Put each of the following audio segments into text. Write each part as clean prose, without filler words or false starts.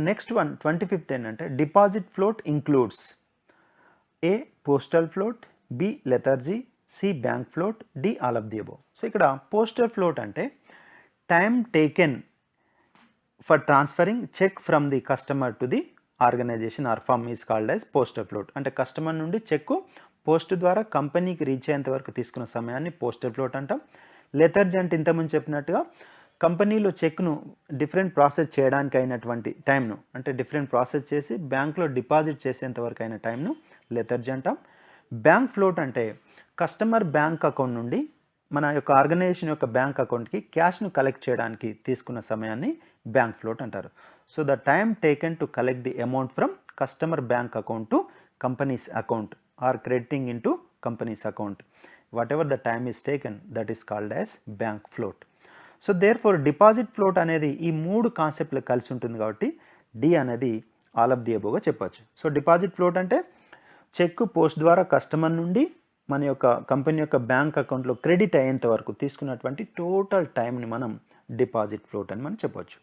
Next one 25th ఏంటంటే deposit float includes A postal float, B lethargy, C bank float, D all of the above. So ఇక్కడ postal float అంటే time taken for transferring cheque from the customer to the organization or firm is called as postal float. అంటే customer నుండి cheque post ద్వారా కంపెనీకి reach అయ్యేంత వరకు తీసుకున్న సమయాన్ని పోస్టల్ ఫ్లోట్ అంటాం. లెథర్జీ అంటే ఇంతకుముందు చెప్పినట్టుగా కంపెనీలో చెక్ను డిఫరెంట్ ప్రాసెస్ చేయడానికి అయినటువంటి టైంను, అంటే డిఫరెంట్ ప్రాసెస్ చేసి బ్యాంక్లో డిపాజిట్ చేసేంత వరకు అయిన టైంను లెథర్జీ అంటాం. బ్యాంక్ ఫ్లోట్ అంటే కస్టమర్ బ్యాంక్ అకౌంట్ నుండి మన యొక్క ఆర్గనైజేషన్ యొక్క బ్యాంక్ అకౌంట్కి క్యాష్ను కలెక్ట్ చేయడానికి తీసుకున్న సమయాన్ని బ్యాంక్ ఫ్లోట్ అంటారు. So the time taken to collect the amount from customer bank account to company's account or crediting into company's account, whatever the time is taken that is called as bank float. So therefore deposit float అనేది ఈ మూడు కాన్సెప్ట్లు కలిసి ఉంటుంది కాబట్టి D అనేది all of the అబోవ్గా చెప్పచ్చు. So deposit float అంటే check post ద్వారా కస్టమర్ నుండి మన యొక్క కంపెనీ యొక్క బ్యాంక్ అకౌంట్లో క్రెడిట్ అయ్యేంత వరకు తీసుకున్నటువంటి టోటల్ టైంని మనం డిపాజిట్ ఫ్లోట్ అని మనం చెప్పవచ్చు.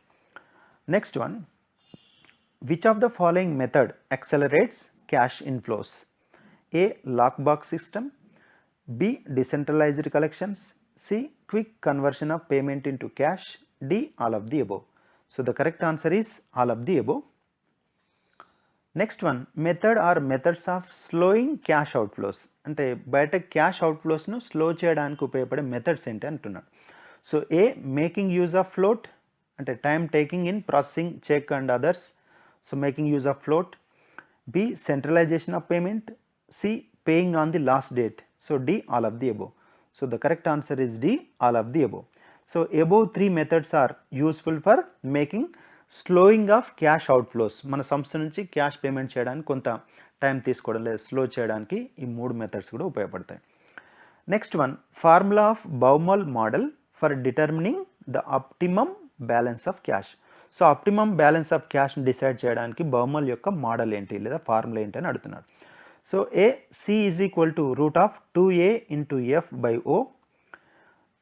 Next one, which of the following method accelerates cash inflows? A lock box system, B decentralised collections, C quick conversion of payment into cash, D all of the above. So the correct answer is all of the above. Next one, method or methods of slowing cash outflows. అంటే బయట cash అవుట్ఫ్లోస్ను slow చేయడానికి ఉపయోగపడే methods ఏంటి అంటున్నాడు. So A making use of float, అంటే time taking in processing cheque and others, so making use of float. B centralisation of payment, C paying on the last date, so D all of the above. So the correct answer is D, all of the above. So above three methods are useful for making slowing of cash outflows. మన సంస్థ నుంచి cash payment చేయడానికి కొంత time తీసుకోవడం లేదా slow చేయడానికి ఈ మూడు మెథడ్స్ కూడా ఉపయోగపడతాయి. Next one, formula of Baumol model for determining the optimum balance of cash. So optimum balance of క్యాష్ని డిసైడ్ చేయడానికి బౌమల్ యొక్క మోడల్ ఏంటి లేదా ఫార్ములా ఏంటి అని అడుగుతున్నాడు. So A, C is equal to root of 2A into F by O.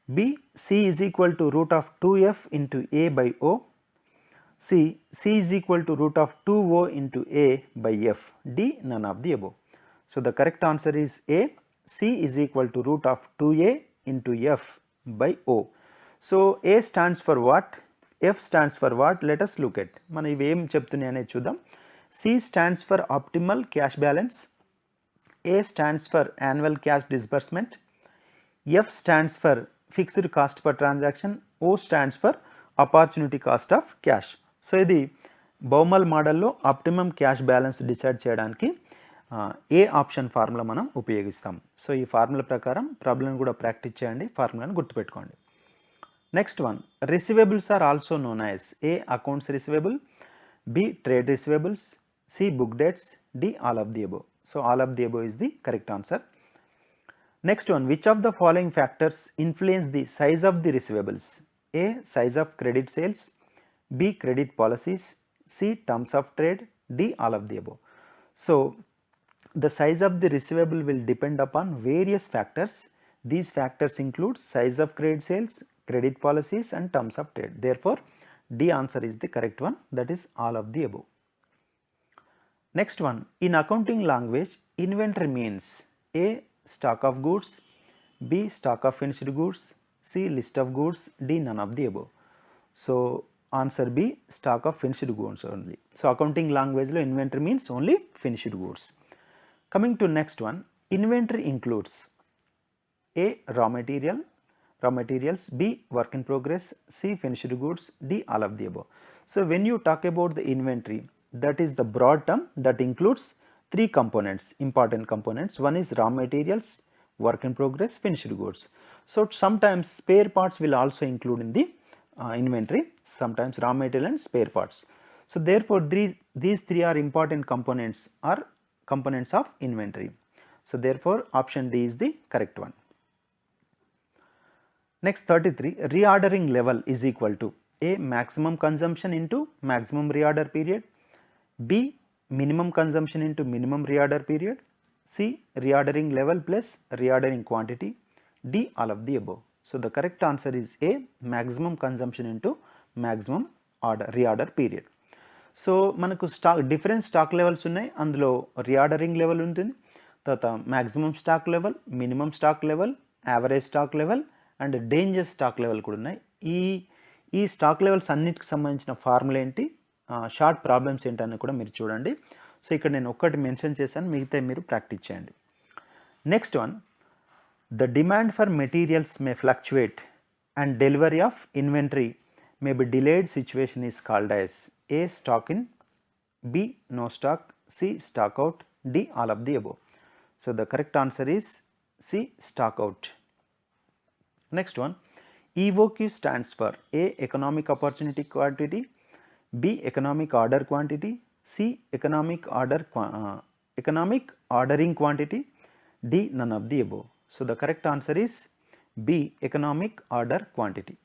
B, C is equal to root of 2F into A by O. C, C is equal to root of 2O into A by F. D, none of the above. So the correct answer is A, C is equal to root of 2A into F by O. So A stands for what? F stands for what? Let us look at. మనం ఇవి ఏం చెప్తున్నాయి అనేది చూద్దాం. C stands for optimal cash balance. A stands for annual cash disbursement. F stands for fixed cost per transaction. O stands for opportunity cost of cash. So ఇది బౌమల్ మోడల్లో optimum cash balance decide చేయడానికి ఏ option formula మనం ఉపయోగిస్తాం. So ఈ formula ప్రకారం problem కూడా practice చేయండి, ఫార్ములాను గుర్తుపెట్టుకోండి. Next one, receivables are also known as A accounts receivable, B trade receivables, C book debts, D all of the above. So all of the above is the correct answer. Next one, which of the following factors influence the size of the receivables? A, size of credit sales, B, credit policies, C, terms of trade, D, all of the above. So the size of the receivable will depend upon various factors. These factors include size of credit sales, credit policies and terms of trade. Therefore D answer is the correct one, that is all of the above. Next one, in accounting language, inventory means A, stock of goods, B, stock of finished goods, C, list of goods, D, none of the above. So answer B, stock of finished goods only. So accounting language lo inventory means only finished goods. Coming to next one, inventory includes A, raw materials, B, work in progress, C, finished goods, D, all of the above. So when you talk about the inventory, that is the broad term that includes three components, important components. One is raw materials, work in progress, finished goods. So sometimes spare parts will also include in the inventory, sometimes raw material and spare parts. So therefore these three are important components of inventory. So therefore option D is the correct one. Next 33, reordering level is equal to A, maximum consumption into maximum reorder period, B, minimum consumption into minimum reorder period, C, reordering level plus reordering quantity, D, all of the above. So the correct answer is A, maximum consumption into maximum reorder period. So మనకు different stock levels ఉన్నాయి. అందులో reordering level ఉంటుంది, తర్వాత maximum stock level, minimum stock level, average stock level and danger stock level కూడా ఉన్నాయి. ఈ stock levels అన్నిటికి సంబంధించిన ఫార్ములా ఏంటి, షార్ట్ ప్రాబ్లమ్స్ ఏంటని కూడా మీరు చూడండి. సో ఇక్కడ నేను ఒక్కటి మెన్షన్ చేశాను, మిగతా మీరు ప్రాక్టీస్ చేయండి. Next one, the demand for materials may fluctuate and delivery of inventory may be delayed situation is called as A stock in, B no stock, C stock out, D all of the above. So the correct answer is C stock out. Next one, EOQ stands for A economic opportunity quantity, B economic order quantity, C economic ordering quantity, D none of the above. So the correct answer is B economic order quantity.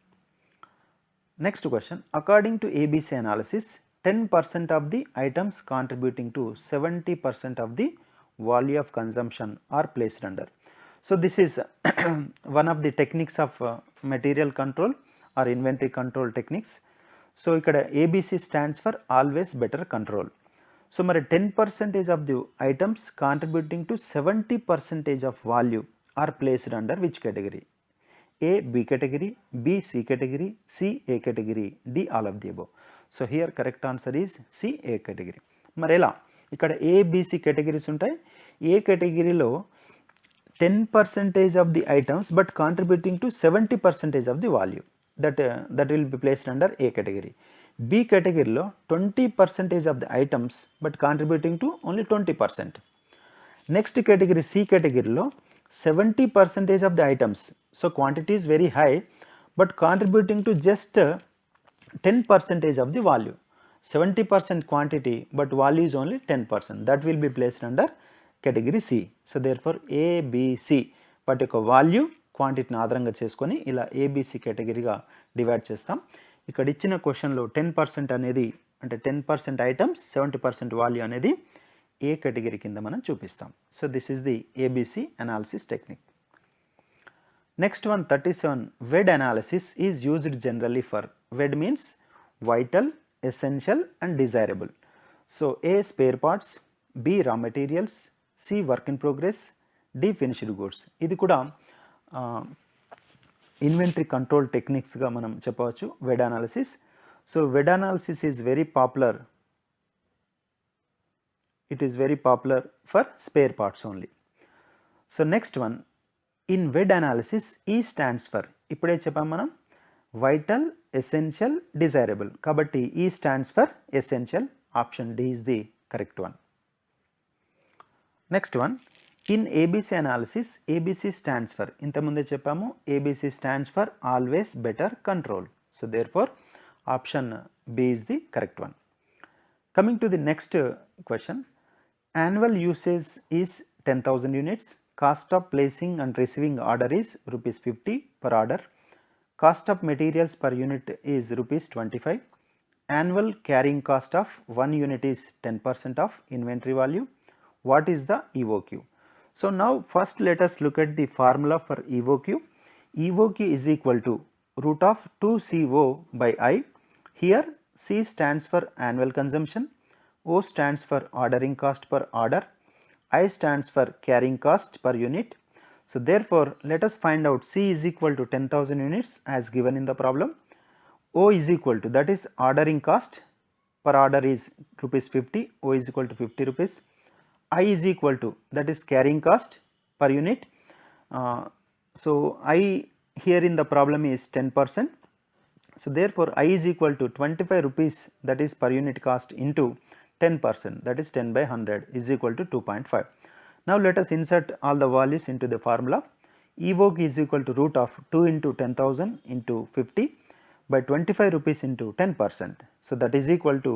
Next question, according to ABC analysis, 10% of the items contributing to 70% of the value of consumption are placed under. So this is one of the techniques of material control or inventory control techniques. So ikkada ABC stands for always better control. So మరి 10% of the items contributing to 70% of value are placed under which category? A B category, B C category, C A category, D all of the above. So here correct answer is C A category. మరి ఎలా ఇక్కడ A B C categories ఉంటాయి. A category లో 10% of the items but contributing to 70% of the value, that will be placed under A category. B category lo 20% of the items but contributing to only 20%. Next category C category lo 70% of the items, so quantity is very high but contributing to just 10% of the value. 70% quantity but value is only 10%, that will be placed under category C. So therefore A, B, C వాటి యొక్క value క్వాంటిటీని ఆధారంగా చేసుకొని ఇలా ABC కేటగిరీగా divide చేస్తాం. ఇక్కడ ఇచ్చిన క్వశ్చన్లో 10% అనేది అంటే 10% ఐటమ్స్ 70% వాల్యూ అనేది ఏ కేటగిరీ కింద మనం చూపిస్తాం. So this is the ABC analysis technique. Next one 37, VED analysis is used generally for, VED means vital, essential and desirable. So A spare parts, B raw materials, C work in progress, D finished goods. ఇది కూడా inventory control టెక్నిక్స్గా మనం చెప్పవచ్చు VED analysis. So VED analysis is very popular, it is very popular for spare parts only. So next one, in VED analysis ఈ stands for, ఇప్పుడే చెప్పాం మనం vital, essential, desirable, కాబట్టి E stands for essential. Option D is the correct one. Next one, in ABC analysis ABC stands for, ఇంతకుముందే చెప్పాము ABC stands for always better control. So therefore option B is the correct one. Coming to the next question, annual usage is 10,000 units, cost of placing and receiving order is ₹50 per order, cost of materials per unit is ₹25, annual carrying cost of 1 unit is 10% of inventory value. What is the EOQ? So now first let us look at the formula for EOQ. EOQ is equal to root of 2CO by I. Here C stands for annual consumption, O stands for ordering cost per order, I stands for carrying cost per unit. So therefore let us find out C is equal to 10,000 units as given in the problem. O is equal to, that is ordering cost per order is ₹50, O is equal to 50 rupees. I is equal to, that is carrying cost per unit. So I here in the problem is 10%. So therefore I is equal to 25 rupees, that is per unit cost, into 10%, that is 10 by 100 is equal to 2.5. Now let us insert all the values into the formula. EOQ is equal to root of 2 into 10,000 into 50 by 25 rupees into 10%. So that is equal to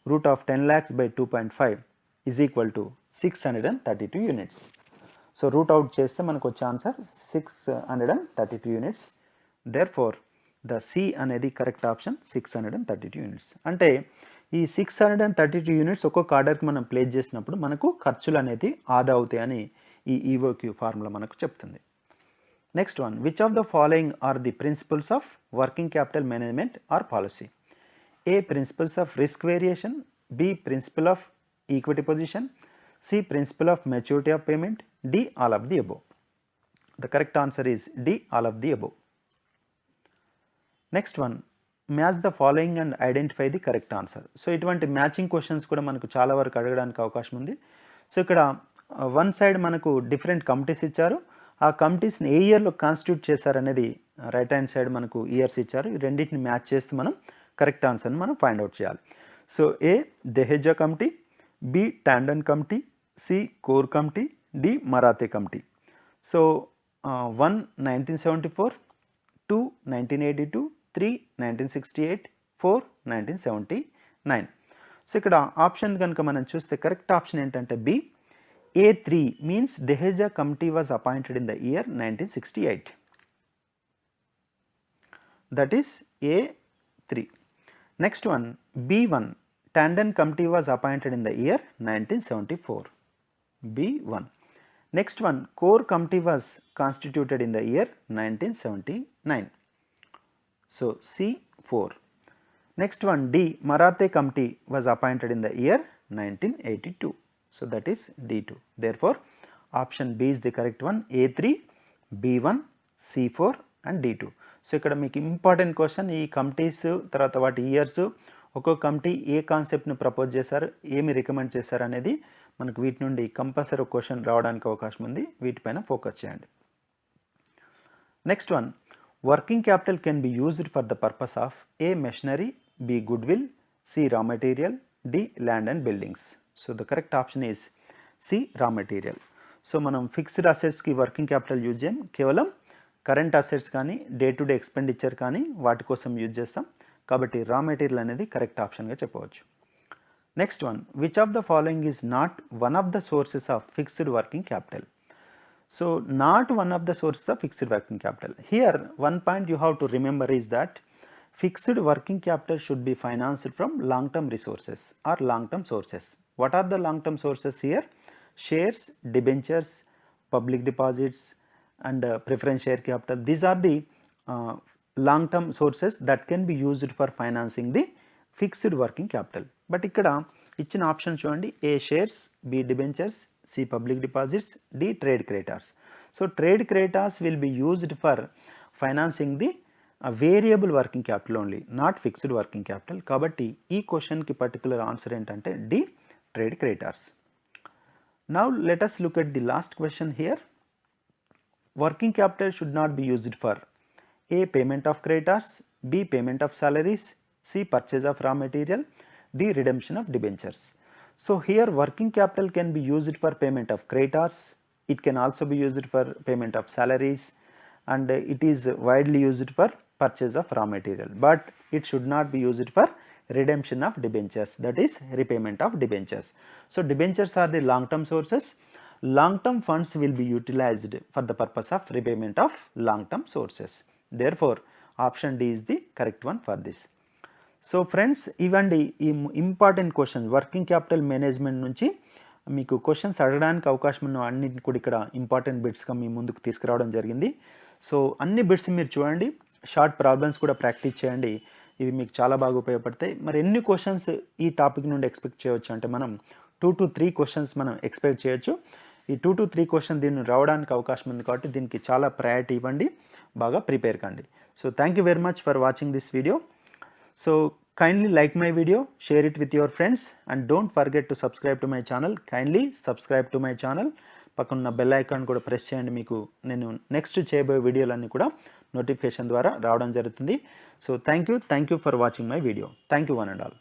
root of 10 lakhs by 2.5 is equal to 632 units. So root out cheste manaku vache answer 632 units. Therefore the C anedi correct option 632 units. Ante ఈ 632 units ఒక్కొక్క ఆర్డర్కి మనం place చేసినప్పుడు మనకు ఖర్చులు అనేది ఆదా అవుతాయని ఈ EOQ ఫార్ములా మనకు చెప్తుంది. Next one, which of the following are the principles of working capital management or policy? A principles of risk variation, B. Principle of equity position, C. Principle of maturity of payment, D. All of the above. The correct answer is D. All of the above. Next one, match the following and identify the correct answer. So ఇటువంటి matching questions కూడా మనకు చాలా వరకు అడగడానికి అవకాశం ఉంది. So ఇక్కడ one side మనకు డిఫరెంట్ కమిటీస్ ఇచ్చారు, ఆ కమిటీస్ని ఏ ఇయర్లో కాన్స్టిట్యూట్ చేశారనేది రైట్ హ్యాండ్ సైడ్ మనకు ఇయర్స్ ఇచ్చారు. ఈ రెండింటిని మ్యాచ్ చేస్తూ మనం కరెక్ట్ ఆన్సర్ని మనం ఫైండ్ అవుట్ చేయాలి. So A Dehejia committee, B Tandon committee, C Chore committee, D Marathe committee. So 1 1974, 2 1982, 3 1968, 4 1979. So ఇక్కడ ఆప్షన్ కనుక మనం చూస్తే కరెక్ట్ ఆప్షన్ ఏంటంటే B A3 means Dehejia committee was appointed in the year 1968. That is A3. Next one B1 Tandon committee was appointed in the year 1974. B1. Next one, core committee was constituted in the year 1979. So C4. Next one, D. Marathe committee was appointed in the year 1982. So that is D2. Therefore, option B is the correct one. A3, B1, C4 and D2. So ఇక్కడ మీకు important question, ఈ committees తర్వాత వాటి years, ఒక్కో committee ఏ కాన్సెప్ట్ని propose చేశారు, ఏమి recommend చేశారు అనేది మనకు వీటి నుండి కంపల్సరీ క్వశ్చన్ రావడానికి అవకాశం ఉంది. వీటిపైన ఫోకస్ చేయండి. Next one, working capital can be used for the purpose of A machinery, B goodwill, C raw material, D land and buildings. So the correct option is C raw material. So మనం fixed అసెట్స్కి working capital use చేయం, కేవలం current assets కానీ day to day expenditure కానీ వాటి కోసం use చేస్తాం. కాబట్టి రా మెటీరియల్ అనేది కరెక్ట్ ఆప్షన్గా చెప్పవచ్చు. Next one, which of the following is not one of the sources of fixed working capital. So not one of the sources of fixed working capital. Here one point you have to remember is that fixed working capital should be financed from long term resources or long term sources. What are the long term sources here? Shares, debentures, public deposits and preference share capital. These are the long term sources that can be used for financing the fixed working capital. But ఇక్కడ ఇచ్చిన option చూడండి, A shares, B debentures, C public deposits, D trade creditors. So trade creditors will be used for financing the variable working capital only, not fixed working capital. కాబట్టి ఈ క్వశ్చన్కి particular answer ఏంటంటే D trade creditors. Now let us look at the last question here. Working capital should not be used for A. payment of creditors, B. payment of salaries, C. purchase of raw material, D. redemption of debentures. So here working capital can be used for payment of creditors, it can also be used for payment of salaries, and it is widely used for purchase of raw material, but it should not be used for redemption of debentures, that is repayment of debentures. So debentures are the long term sources. Long term funds will be utilized for the purpose of repayment of long term sources. Therefore, option D is the correct one for this. So friends, ఇవండి ఈ important question working capital management నుంచి మీకు questions అడగడానికి అవకాశం ఉన్న అన్నింటిని కూడా ఇక్కడ ఇంపార్టెంట్ బిట్స్గా మీ ముందుకు తీసుకురావడం జరిగింది. సో అన్ని బిట్స్ మీరు చూడండి, షార్ట్ ప్రాబ్లమ్స్ కూడా ప్రాక్టీస్ చేయండి, ఇవి మీకు చాలా బాగా ఉపయోగపడతాయి. మరి ఎన్ని క్వశ్చన్స్ ఈ టాపిక్ నుండి ఎక్స్పెక్ట్ చేయవచ్చు అంటే మనం 2 to 3 క్వశ్చన్స్ మనం ఎక్స్పెక్ట్ చేయొచ్చు. ఈ 2 to 3 క్వశ్చన్ దీన్ని రావడానికి అవకాశం ఉంది కాబట్టి దీనికి చాలా ప్రయారిటీ ఇవ్వండి, బాగా ప్రిపేర్ కండి. So thank you very much for watching this video. So kindly like my video, share it with your friends and don't forget to subscribe to my channel. Kindly subscribe to my channel. పక్కన bell icon కూడా press చేయండి, మీకు నేను next చేయబోయే వీడియోలన్నీ కూడా notification ద్వారా రావడం జరుగుతుంది. So thank you for watching my video. Thank you one and all.